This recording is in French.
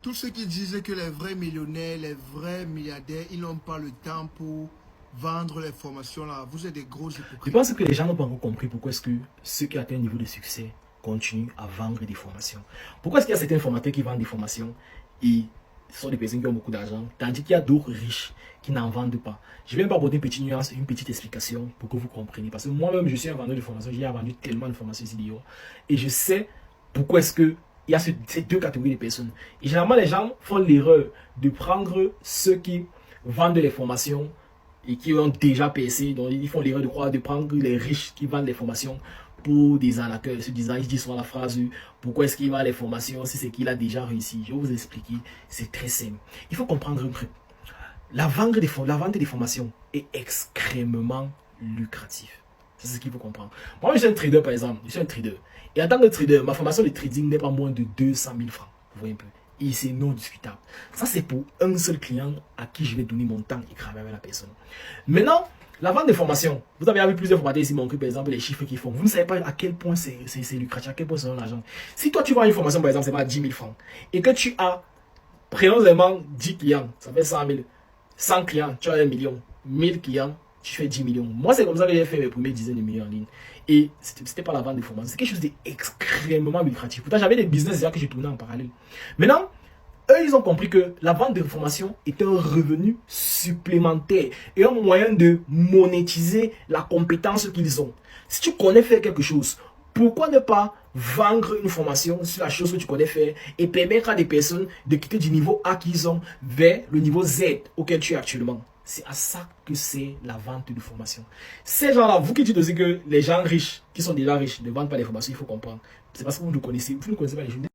Tous ceux qui disent que les vrais millionnaires, les vrais milliardaires, ils n'ont pas le temps pour vendre les formations là, vous êtes des gros Je hypocrites. pense que les gens n'ont pas encore compris pourquoi est-ce que ceux qui atteignent un niveau de succès continuent à vendre des formations. Pourquoi est-ce qu'il y a certains formateurs qui vendent des formations et ce sont des personnes qui ont beaucoup d'argent, tandis qu'il y a d'autres riches qui n'en vendent pas. Je vais même pas apporter une petite nuance, une petite explication pour que vous compreniez. Parce que moi-même, je suis un vendeur de formations, j'ai vendu tellement de formations ici. Et je sais pourquoi est-ce que il y a ces deux catégories de personnes. Et généralement, les gens font l'erreur de prendre ceux qui vendent les formations et qui ont déjà percé. Donc, ils font l'erreur de croire de prendre les riches qui vendent les formations pour des arnaqueurs. Se disant, ils disent souvent la phrase pourquoi est-ce qu'il vend les formations si c'est qu'il a déjà réussi. Je vais vous expliquer. C'est très simple. Il faut comprendre un truc. La vente des formations est extrêmement lucrative. C'est ce qu'il faut comprendre. Moi, je suis un trader, par exemple. Je suis un trader. Et en tant que trader, ma formation de trading n'est pas moins de 200 000 francs. Vous voyez un peu. Et c'est non discutable. Ça, c'est pour un seul client à qui je vais donner mon temps et travailler avec la personne. Maintenant, la vente des formations. Vous avez vu plusieurs formateurs ici montrer, par exemple, les chiffres qu'ils font. Vous ne savez pas à quel point c'est lucratif, à quel point c'est un argent. Si toi, tu vends une formation, par exemple, c'est pas 10 000 francs, et que tu as, précisément 10 clients, ça fait 100 000. 100 clients, tu as 1 million. 1000 clients, tu fais 10 millions. Moi, c'est comme ça que j'ai fait mes premières dizaines de millions en ligne. Et c'était pas la vente de formations. C'est quelque chose d'extrêmement lucratif. Pourtant, j'avais des business déjà que je tournais en parallèle. Maintenant, eux, ils ont compris que la vente de formations est un revenu supplémentaire et un moyen de monétiser la compétence qu'ils ont. Si tu connais faire quelque chose, pourquoi ne pas vendre une formation sur la chose que tu connais faire et permettre à des personnes de quitter du niveau A qu'ils ont vers le niveau Z auquel tu es actuellement? C'est à ça que c'est la vente de formation. Ces gens-là, vous qui dites aussi que les gens riches, qui sont déjà riches, ne vendent pas les formations, il faut comprendre. C'est parce que vous ne connaissez pas les gens.